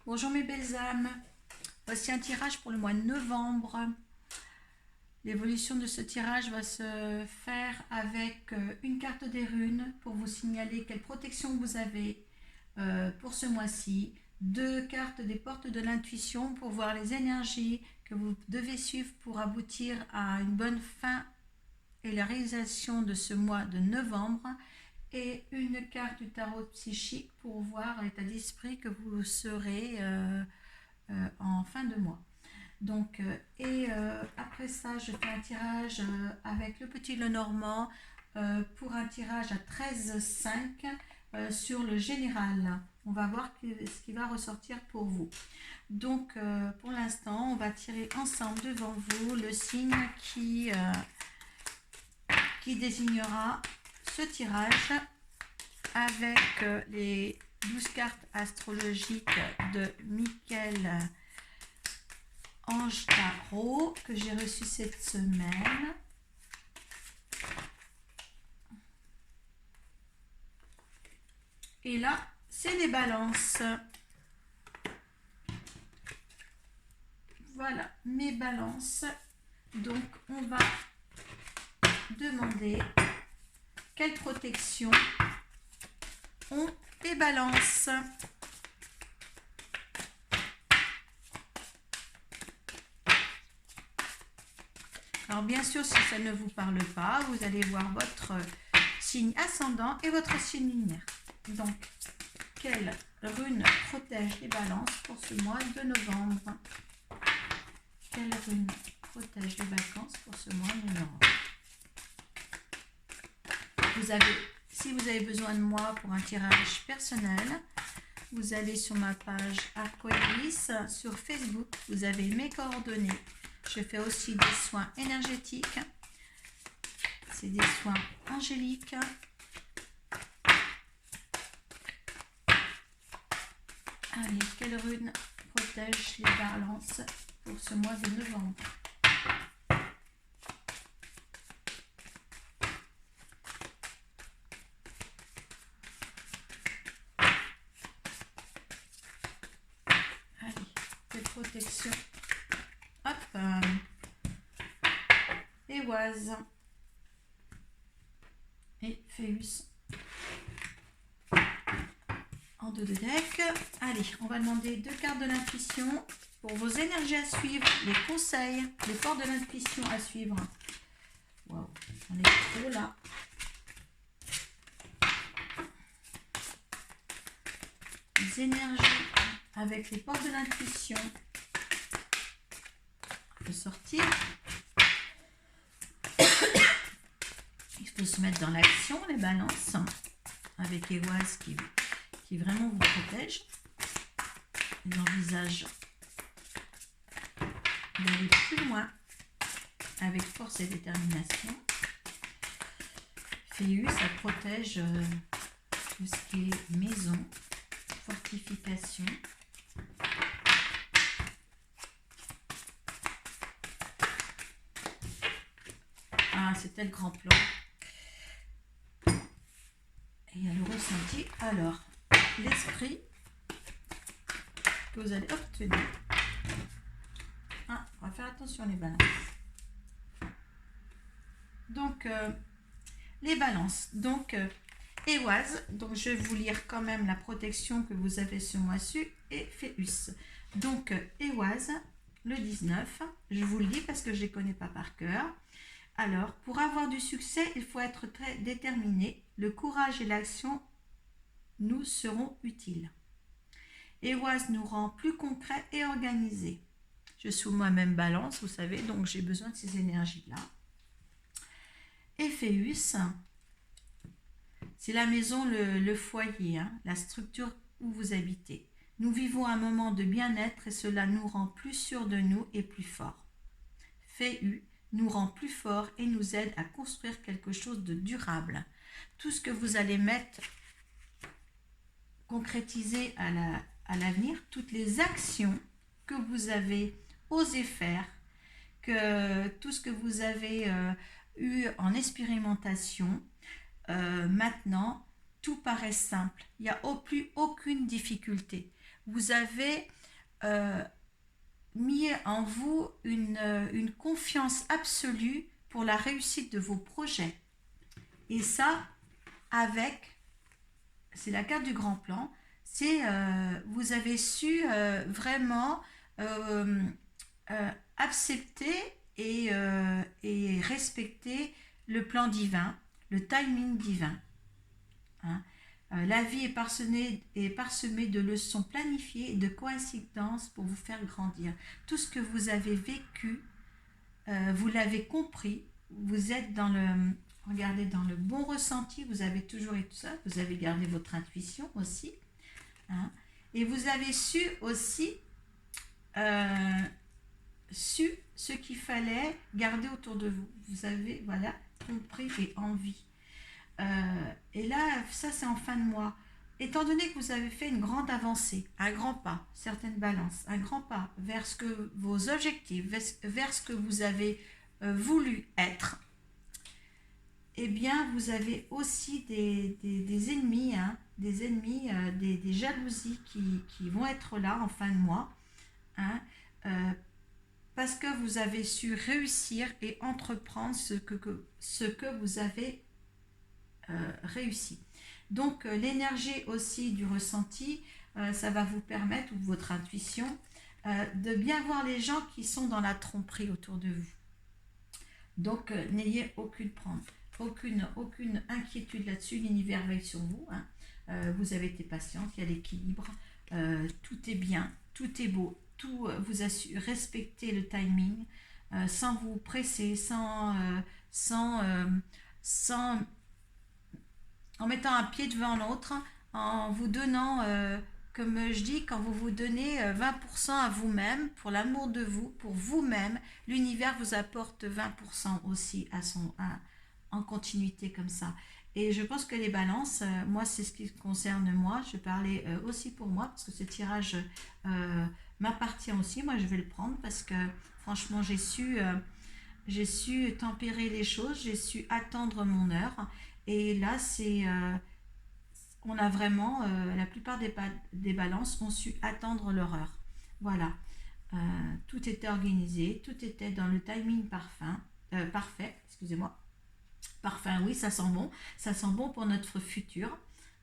Bonjour mes belles âmes, voici un tirage pour le mois de novembre. L'évolution de ce tirage va se faire avec une carte des runes pour vous signaler quelle protection vous avez pour ce mois-ci. Deux cartes des portes de l'intuition pour voir les énergies que vous devez suivre pour aboutir à une bonne fin et la réalisation de ce mois de novembre. Et une carte du tarot psychique pour voir l'état d'esprit que vous serez en fin de mois. Donc, après ça, je fais un tirage avec le petit Lenormand pour un tirage à 13,5 sur le général. On va voir ce qui va ressortir pour vous. Donc, pour l'instant, on va tirer ensemble devant vous le signe qui désignera ce tirage avec les 12 cartes astrologiques de Michael Ange Tarot que j'ai reçu cette semaine. Et là, c'est les balances. Voilà, mes balances. Donc, on va demander quelle protection ont les balances. Alors bien sûr, si ça ne vous parle pas, vous allez voir votre signe ascendant et votre signe lunaire. Donc, quelle rune protège les balances pour ce mois de novembre? Quelle rune protège les vacances pour ce mois de novembre? Si vous avez besoin de moi pour un tirage personnel, vous allez sur ma page Arcoiris sur Facebook. Vous avez mes coordonnées. Je fais aussi des soins énergétiques. C'est des soins angéliques. Allez, quelle rune protège les balances pour ce mois de novembre? Protection. Hop. Éoise. Et Phéus. En dos de deck. Allez, on va demander deux cartes de l'intuition pour vos énergies à suivre, les conseils, les portes de l'intuition à suivre. Waouh, on est trop là. Les énergies avec les portes de l'intuition. On peut sortir. Il faut se mettre dans l'action, les balances, avec Éoise qui vraiment vous protège. Ils envisagent d'aller plus loin avec force et détermination. Phéus, ça protège tout ce qui est maison, fortification. Ah, c'était le grand plan. Et il y a le ressenti. Alors, l'esprit que vous allez obtenir. Ah, on va faire attention les balances. Donc, les balances. Donc, Éoise. Donc, je vais vous lire quand même la protection que vous avez ce mois-ci. Et Phéus. Donc, Éoise, le 19. Je vous le dis parce que je ne les connais pas par cœur. Alors, pour avoir du succès, il faut être très déterminé. Le courage et l'action nous seront utiles. Éoise nous rend plus concret et organisé. Je suis moi-même balance, vous savez, donc j'ai besoin de ces énergies-là. Et Phéus, c'est la maison, le foyer, hein, la structure où vous habitez. Nous vivons un moment de bien-être et cela nous rend plus sûrs de nous et plus forts. Phéus nous rend plus forts et nous aide à construire quelque chose de durable. Tout ce que vous allez mettre, concrétiser à l'avenir, toutes les actions que vous avez osé faire, que tout ce que vous avez eu en expérimentation, maintenant, tout paraît simple. Il n'y a plus aucune difficulté. Vous avez mis en vous une confiance absolue pour la réussite de vos projets. Et ça, c'est la carte du grand plan, vous avez su vraiment accepter et respecter le plan divin, le timing divin. Hein. La vie est parsemée de leçons planifiées et de coïncidences pour vous faire grandir. Tout ce que vous avez vécu, vous l'avez compris, vous êtes dans le bon ressenti, vous avez toujours été ça, vous avez gardé votre intuition aussi. Hein, et vous avez su aussi ce qu'il fallait garder autour de vous. Vous avez compris et envie. Et là, ça c'est en fin de mois. Étant donné que vous avez fait une grande avancée, un grand pas, certaines balances, un grand pas vers vos objectifs, vers ce que vous avez voulu être, eh bien vous avez aussi des ennemis, hein, des jalousies qui vont être là en fin de mois, hein, parce que vous avez su réussir et entreprendre ce que vous avez réussi. Donc l'énergie aussi du ressenti, ça va vous permettre, ou votre intuition, de bien voir les gens qui sont dans la tromperie autour de vous. Donc n'ayez aucune inquiétude là-dessus, l'univers veille sur vous. Hein. Vous avez été patiente, il y a l'équilibre, tout est bien, tout est beau, tout vous a su respecter le timing, sans vous presser, en mettant un pied devant l'autre, en vous donnant, comme je dis, quand vous donnez 20% à vous-même, pour l'amour de vous, pour vous-même, l'univers vous apporte 20% aussi en continuité comme ça. Et je pense que les balances, moi c'est ce qui concerne moi, je parlais aussi pour moi, parce que ce tirage m'appartient aussi, moi je vais le prendre, parce que franchement j'ai su tempérer les choses, j'ai su attendre mon heure. Et là, on a vraiment, la plupart des balances ont su attendre leur heure. Voilà. Tout était organisé, tout était dans le timing parfait, excusez-moi. Parfait, oui, ça sent bon. Ça sent bon pour notre futur.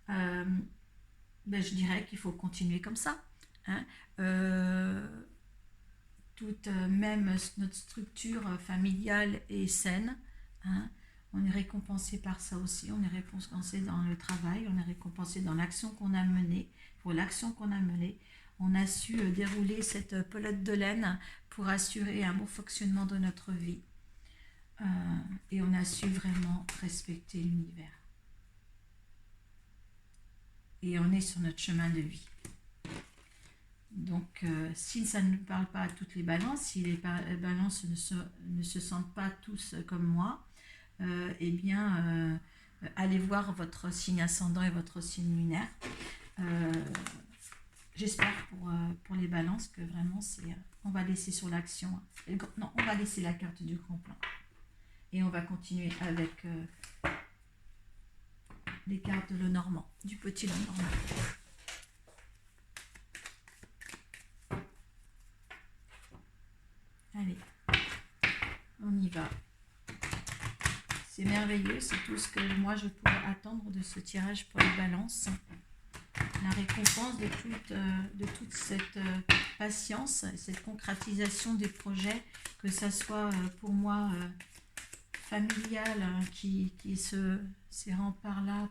Je dirais qu'il faut continuer comme ça. Hein. Même notre structure familiale est saine. Hein. On est récompensé par ça aussi, on est récompensé dans le travail, on est récompensé dans l'action qu'on a menée, pour l'action qu'on a menée. On a su dérouler cette pelote de laine pour assurer un bon fonctionnement de notre vie. Et on a su vraiment respecter l'univers. Et on est sur notre chemin de vie. Donc, si ça ne parle pas à toutes les balances, si les balances ne se sentent pas tous comme moi, allez voir votre signe ascendant et votre signe lunaire. J'espère pour les balances que vraiment on va laisser sur l'action. Non, on va laisser la carte du grand plan. Et on va continuer avec les cartes de Lenormand, du petit Lenormand. Allez, on y va. C'est merveilleux, c'est tout ce que moi je pourrais attendre de ce tirage pour les balances. La récompense de toute cette patience, cette concrétisation des projets, que ça soit pour moi familial, qui se rend par là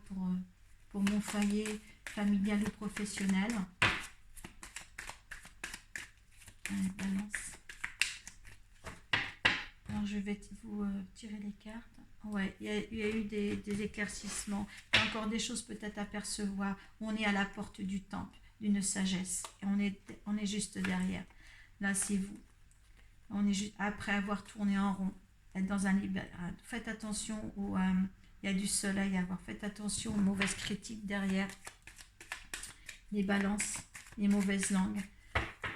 pour mon foyer familial ou professionnel. Allez, balance. Alors je vais vous tirer les cartes. Ouais, il y a eu des éclaircissements. Il y a encore des choses peut-être à percevoir. On est à la porte du temple, d'une sagesse. Et on est juste derrière. Là, c'est vous. On est juste après avoir tourné en rond. Être dans un libéral. Faites attention il y a du soleil à voir. Faites attention aux mauvaises critiques derrière. Les balances, les mauvaises langues.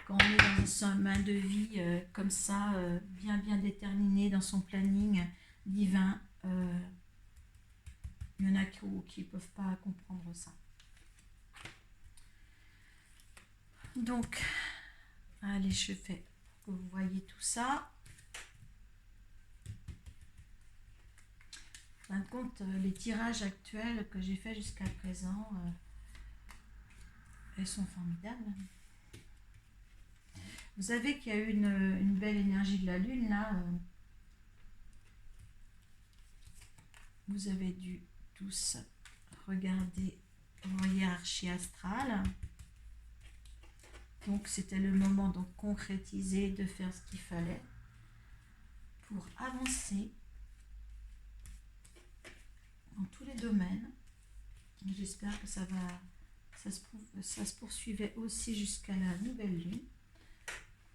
Quand on est dans un chemin de vie comme ça, bien déterminé dans son planning divin, Il y en a qui ne peuvent pas comprendre ça. Donc, allez, je fais que vous voyez tout ça. En fin de compte, les tirages actuels que j'ai fait jusqu'à présent, elles sont formidables. Vous savez qu'il y a eu une belle énergie de la Lune, là. Vous avez dû tous regarder vos hiérarchies astrales. Donc, c'était le moment de concrétiser, de faire ce qu'il fallait pour avancer dans tous les domaines. J'espère que ça se poursuivait aussi jusqu'à la nouvelle lune.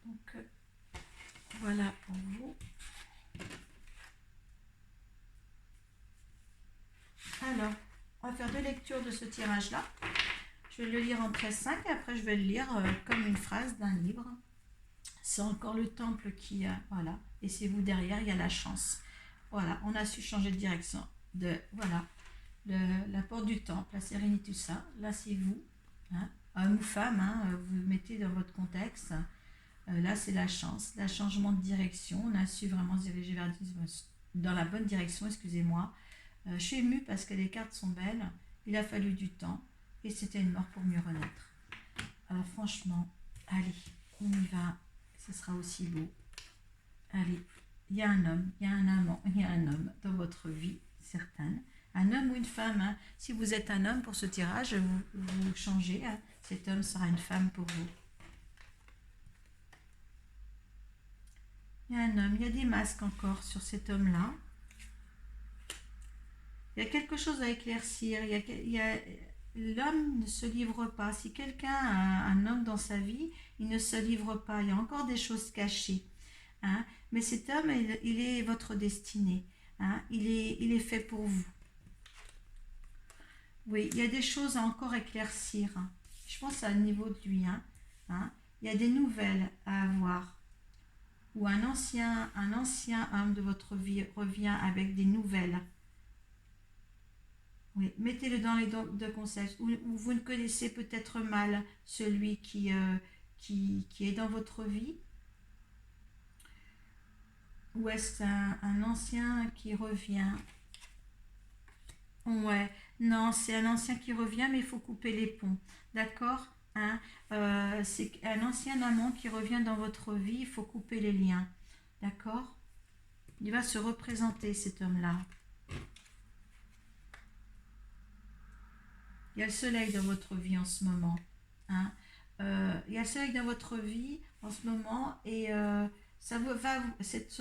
Donc, voilà pour vous. Alors, on va faire deux lectures de ce tirage-là. Je vais le lire en 13-5 et après je vais le lire comme une phrase d'un livre. C'est encore le temple qui a, voilà, et c'est vous derrière, il y a la chance. Voilà, on a su changer de direction. Voilà, la porte du temple, la sérénité, tout ça. Là, c'est vous, hein, homme ou femme, hein, vous mettez dans votre contexte. Là, c'est la chance, le changement de direction. On a su vraiment se diriger dans la bonne direction, excusez-moi. Je suis émue parce que les cartes sont belles. Il a fallu du temps et c'était une mort pour mieux renaître. Franchement, allez, on y va. Ce sera aussi beau. Allez, il y a un homme, il y a un amant, il y a un homme dans votre vie, certaine. Un homme ou une femme. Hein. Si vous êtes un homme pour ce tirage, vous changez. Hein. Cet homme sera une femme pour vous. Il y a un homme, il y a des masques encore sur cet homme-là. Il y a quelque chose à éclaircir. L'homme ne se livre pas. Si quelqu'un a un homme dans sa vie, il ne se livre pas. Il y a encore des choses cachées. Hein. Mais cet homme, il est votre destinée. Hein. Il est fait pour vous. Oui, il y a des choses à encore éclaircir. Hein. Je pense à niveau de lui. Hein. Il y a des nouvelles à avoir. Ou un ancien homme de votre vie revient avec des nouvelles. Oui, mettez-le dans les deux concepts. Ou vous ne connaissez peut-être mal celui qui est dans votre vie. Ou est-ce un ancien qui revient? Ouais, non, c'est un ancien qui revient, mais il faut couper les ponts. D'accord? Hein? C'est un ancien amant qui revient dans votre vie, il faut couper les liens. D'accord? Il va se représenter, cet homme-là. Il y a le soleil dans votre vie en ce moment. Hein? Il y a le soleil dans votre vie en ce moment et cet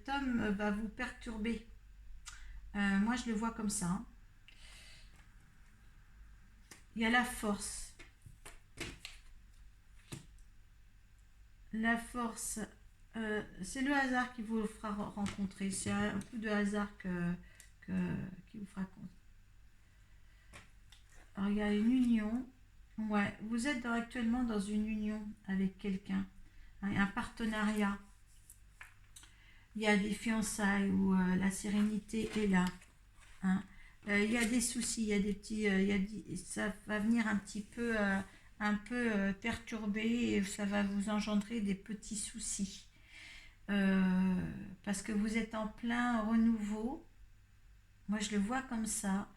homme va vous perturber. Moi, je le vois comme ça. Hein. Il y a la force. La force, c'est le hasard qui vous fera rencontrer. C'est un coup de hasard qui vous fera rencontrer. Alors, il y a une union. Ouais, vous êtes actuellement dans une union avec quelqu'un. Hein, un partenariat. Il y a des fiançailles où la sérénité est là. Hein. Il y a des soucis, il y a des petits, ça va venir un peu perturber et ça va vous engendrer des petits soucis. Parce que vous êtes en plein renouveau. Moi, je le vois comme ça.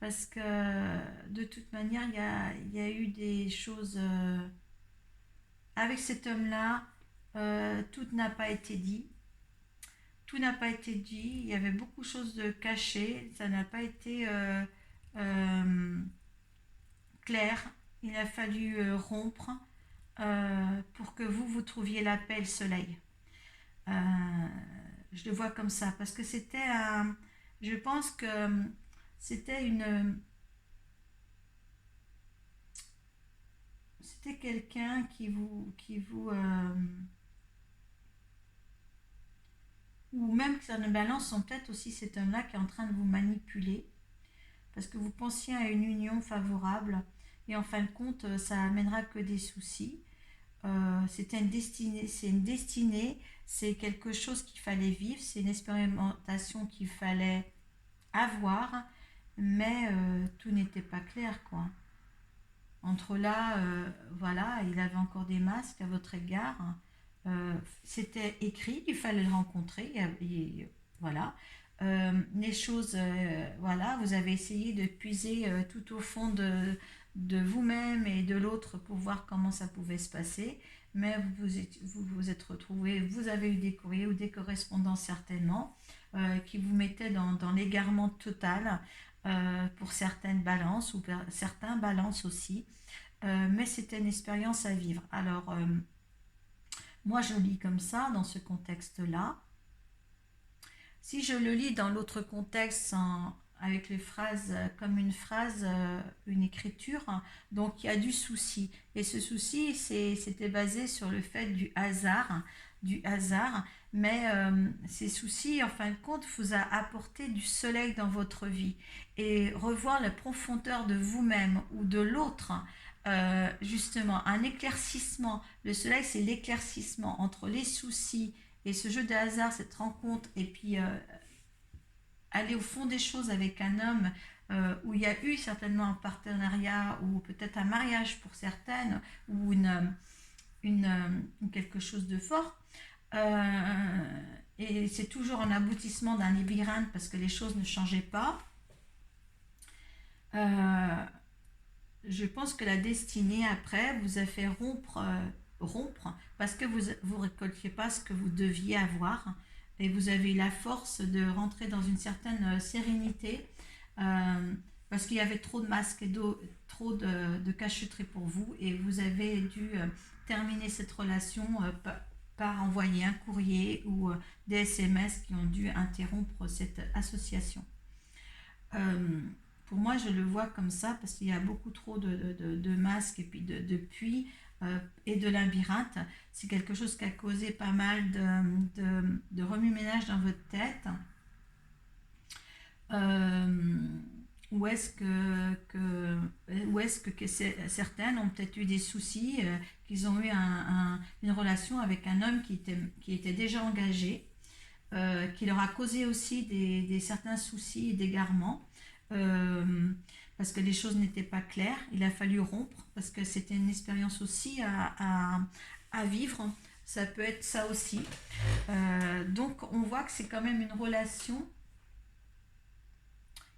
Parce que de toute manière, il y a eu des choses avec cet homme-là. Tout n'a pas été dit. Tout n'a pas été dit. Il y avait beaucoup de choses de cachées. Ça n'a pas été clair. Il a fallu rompre pour que vous trouviez la paix et le soleil. Je le vois comme ça. Parce que c'était je pense que c'était c'était quelqu'un ou même que ça ne balance son tête aussi cet homme-là qui est en train de vous manipuler parce que vous pensiez à une union favorable et en fin de compte ça amènera que des soucis. C'est une destinée, c'est quelque chose qu'il fallait vivre, c'est une expérimentation qu'il fallait à voir, mais tout n'était pas clair, quoi. Entre là, voilà, il avait encore des masques à votre égard. C'était écrit, il fallait le rencontrer, voilà. Les choses, voilà, vous avez essayé de puiser tout au fond de vous-même et de l'autre pour voir comment ça pouvait se passer, mais vous êtes retrouvé, vous avez eu des courriers ou des correspondances certainement qui vous mettaient dans l'égarement total pour certaines balances ou certains balances aussi. Mais c'était une expérience à vivre. Alors, moi, je lis comme ça, dans ce contexte-là. Si je le lis dans l'autre contexte, avec les phrases, comme une phrase, une écriture, hein, donc il y a du souci. Et ce souci, c'était basé sur le fait du hasard, mais ces soucis, en fin de compte, vous a apporté du soleil dans votre vie. Et revoir la profondeur de vous-même ou de l'autre, justement, un éclaircissement. Le soleil, c'est l'éclaircissement entre les soucis et ce jeu de hasard, cette rencontre, et puis aller au fond des choses avec un homme où il y a eu certainement un partenariat ou peut-être un mariage pour certaines ou quelque chose de fort. Et c'est toujours un aboutissement d'un labyrinthe parce que les choses ne changeaient pas. Je pense que la destinée après vous a fait rompre parce que vous récoltiez pas ce que vous deviez avoir et vous avez eu la force de rentrer dans une certaine sérénité parce qu'il y avait trop de masques et trop de cachotterie pour vous et vous avez dû terminer cette relation par envoyer un courrier ou des SMS qui ont dû interrompre cette association. Pour moi, je le vois comme ça parce qu'il y a beaucoup trop de masques et puis de puits et de labyrinthe. C'est quelque chose qui a causé pas mal de remue-ménage dans votre tête. Où est-ce que certaines ont peut-être eu des soucis, qu'ils ont eu une relation avec un homme qui était déjà engagé, qui leur a causé aussi des certains soucis et d'égarements. Parce que les choses n'étaient pas claires, il a fallu rompre parce que c'était une expérience aussi à vivre, ça peut être ça aussi. Donc on voit que c'est quand même une relation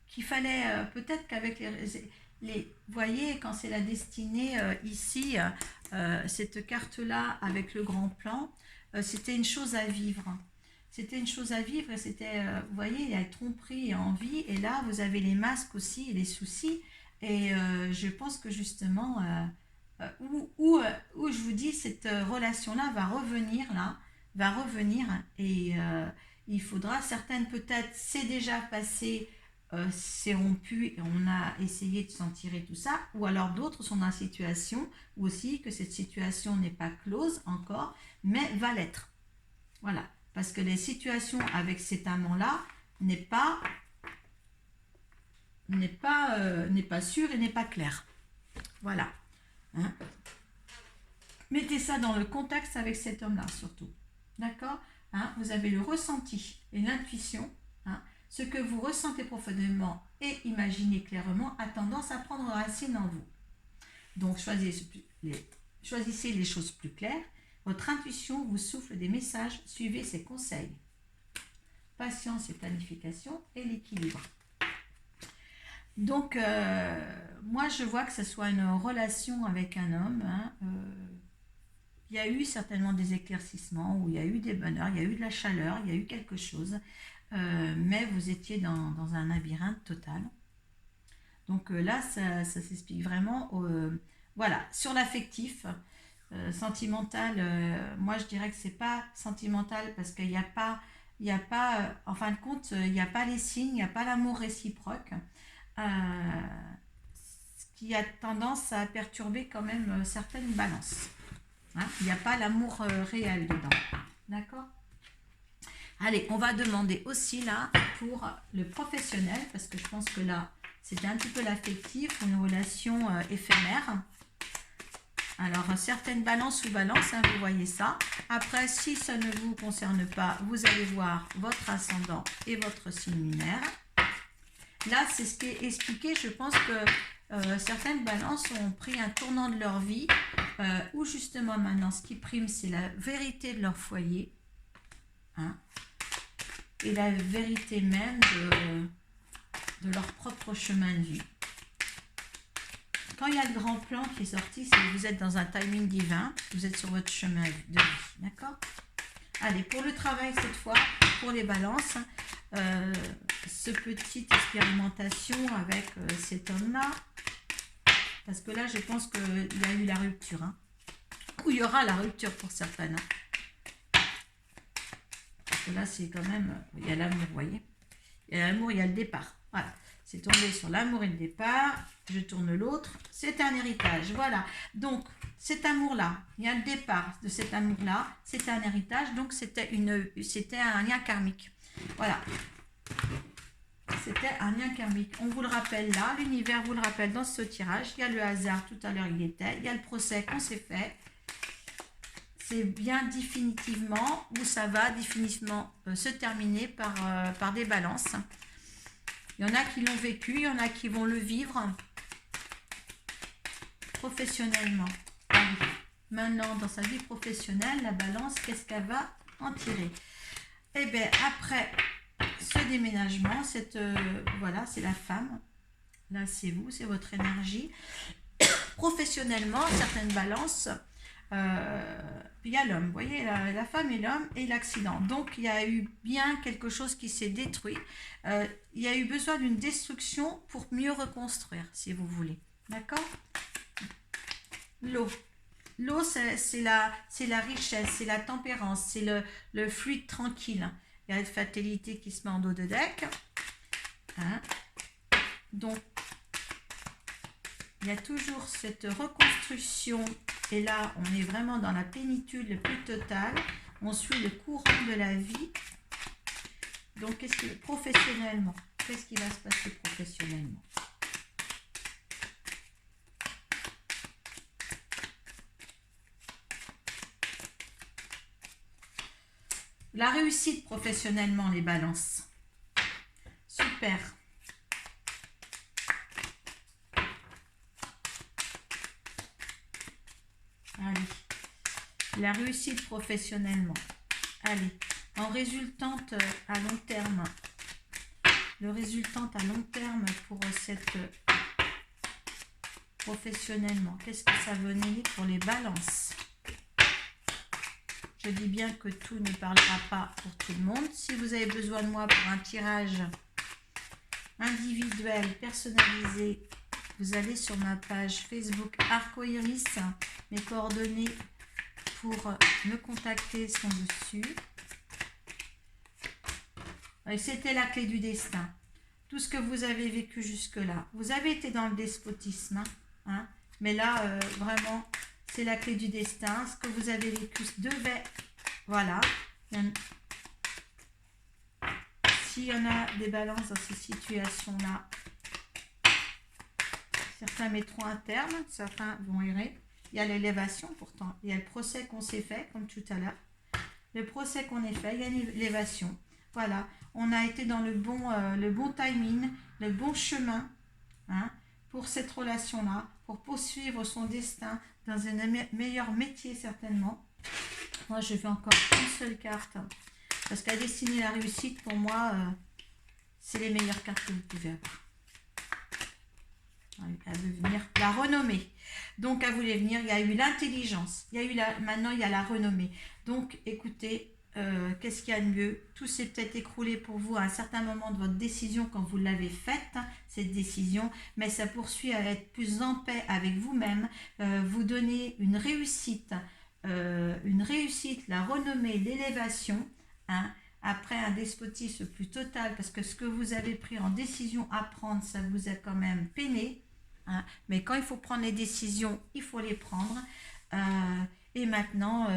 qu'il fallait peut-être qu'avec vous voyez quand c'est la destinée ici, cette carte là avec le grand plan, c'était une chose à vivre. C'était une chose à vivre, c'était, vous voyez, il y a tromperie et envie, et là, vous avez les masques aussi et les soucis, et je pense que justement, où je vous dis, cette relation-là va revenir, et il faudra, certaines peut-être, c'est déjà passé, c'est rompu, et on a essayé de s'en tirer tout ça, ou alors d'autres sont dans la situation, ou aussi que cette situation n'est pas close encore, mais va l'être. Voilà. Parce que les situations avec cet amant-là n'est pas sûre et n'est pas claire. Voilà. Hein? Mettez ça dans le contexte avec cet homme-là, surtout. D'accord? Hein? Vous avez le ressenti et l'intuition. Hein? Ce que vous ressentez profondément et imaginez clairement a tendance à prendre racine en vous. Donc, choisissez les choses plus claires. Votre intuition vous souffle des messages, suivez ses conseils. Patience et planification et l'équilibre. Donc, moi je vois que ce soit une relation avec un homme. Hein, il y a eu certainement des éclaircissements, où il y a eu des bonheurs, il y a eu de la chaleur, il y a eu quelque chose. Mais vous étiez dans un labyrinthe total. Donc là, ça s'explique vraiment. Voilà, sur l'affectif. Sentimental, moi je dirais que c'est pas sentimental parce qu'il n'y a pas, en fin de compte, il n'y a pas les signes, il n'y a pas l'amour réciproque, ce qui a tendance à perturber quand même certaines balances. Hein, il n'y a pas l'amour réel dedans. D'accord? Allez, on va demander aussi là pour le professionnel parce que je pense que là c'était un petit peu l'affectif ou une relation éphémère. Alors, certaines balances ou balances, hein, vous voyez ça. Après, si ça ne vous concerne pas, vous allez voir votre ascendant et votre signe lunaire. Là, c'est ce qui est expliqué. Je pense que certaines balances ont pris un tournant de leur vie où justement maintenant, ce qui prime, c'est la vérité de leur foyer, hein, et la vérité même de leur propre chemin de vie. Quand il y a le grand plan qui est sorti, c'est que vous êtes dans un timing divin, vous êtes sur votre chemin de vie, d'accord? Allez, pour le travail cette fois, pour les balances, ce petite expérimentation avec cet homme-là, parce que là, je pense qu'il y a eu la rupture, hein, ou il y aura la rupture pour certaines. Parce que là, c'est quand même, il y a l'amour, vous voyez? Il y a l'amour, il y a le départ, voilà. C'est tombé sur l'amour et le départ, je tourne l'autre, c'est un héritage, voilà. Donc, cet amour-là, il y a le départ de cet amour-là, c'est un héritage, donc c'était un lien karmique. Voilà. C'était un lien karmique. On vous le rappelle là, l'univers vous le rappelle dans ce tirage. Il y a le hasard, tout à l'heure il y était, il y a le procès qu'on s'est fait. C'est bien définitivement, où ça va définitivement se terminer par des balances. Il y en a qui l'ont vécu, il y en a qui vont le vivre professionnellement. Maintenant, dans sa vie professionnelle, la balance, qu'est-ce qu'elle va en tirer? Eh bien, après ce déménagement, voilà, c'est la femme. Là, c'est vous, c'est votre énergie. Professionnellement, certaines balances, il y a l'homme, vous voyez, la femme et l'homme et l'accident. Donc, il y a eu bien quelque chose qui s'est détruit. Il y a eu besoin d'une destruction pour mieux reconstruire, si vous voulez. D'accord? L'eau. L'eau, c'est la richesse, c'est la tempérance, c'est le fluide tranquille. Il y a la fatalité qui se met en dos de deck. Hein? Donc, il y a toujours cette reconstruction. Et là, on est vraiment dans la plénitude le plus totale. On suit le courant de la vie. Donc, professionnellement, qu'est-ce qui va se passer professionnellement? La réussite professionnellement, les balances. Super. Allez. La réussite professionnellement. Allez. En résultante à long terme. Le résultante à long terme pour cette professionnellement. Qu'est-ce que ça venait pour les balances? Je dis bien que tout ne parlera pas pour tout le monde. Si vous avez besoin de moi pour un tirage individuel, personnalisé, vous allez sur ma page Facebook Arcoiris. Mes coordonnées pour me contacter sont dessus. Et c'était la clé du destin. Tout ce que vous avez vécu jusque-là. Vous avez été dans le despotisme, hein, mais là, vraiment... C'est la clé du destin. Ce que vous avez vécu devait... Voilà. S'il y en a des balances dans ces situations-là, certains mettront un terme, certains vont errer. Il y a l'élévation pourtant. Il y a le procès qu'on s'est fait, comme tout à l'heure. Le procès qu'on a fait, il y a l'élévation. Voilà. On a été dans le bon timing, le bon chemin, hein, pour cette relation-là, pour poursuivre son destin dans un meilleur métier certainement. Moi, je veux encore une seule carte, parce qu'à dessiner la réussite, pour moi, c'est les meilleures cartes que vous pouvez avoir. Elle veut venir la renommée. Donc, elle voulait venir, il y a eu l'intelligence. Maintenant, il y a la renommée. Donc, écoutez, qu'est-ce qu'il y a de mieux? Tout s'est peut-être écroulé pour vous à un certain moment de votre décision quand vous l'avez faite, hein, cette décision, mais ça poursuit à être plus en paix avec vous-même, vous donner une réussite, la renommée, l'élévation, hein, après un despotisme plus total, parce que ce que vous avez pris en décision à prendre, ça vous a quand même peiné, hein, mais quand il faut prendre les décisions, il faut les prendre. Et maintenant,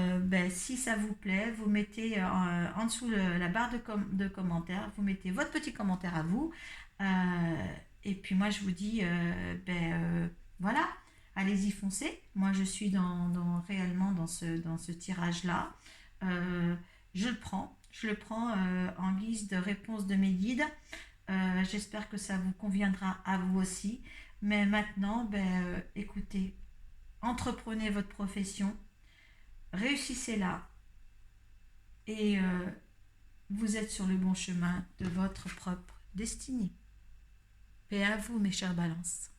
si ça vous plaît, vous mettez en dessous la barre de commentaires, vous mettez votre petit commentaire à vous. Et puis moi, je vous dis, voilà, allez-y, foncez. Moi, je suis réellement dans ce tirage-là. Je le prends en guise de réponse de mes guides. J'espère que ça vous conviendra à vous aussi. Mais maintenant, écoutez, entreprenez votre profession, réussissez-la et vous êtes sur le bon chemin de votre propre destinée. Paix à vous, mes chères balances.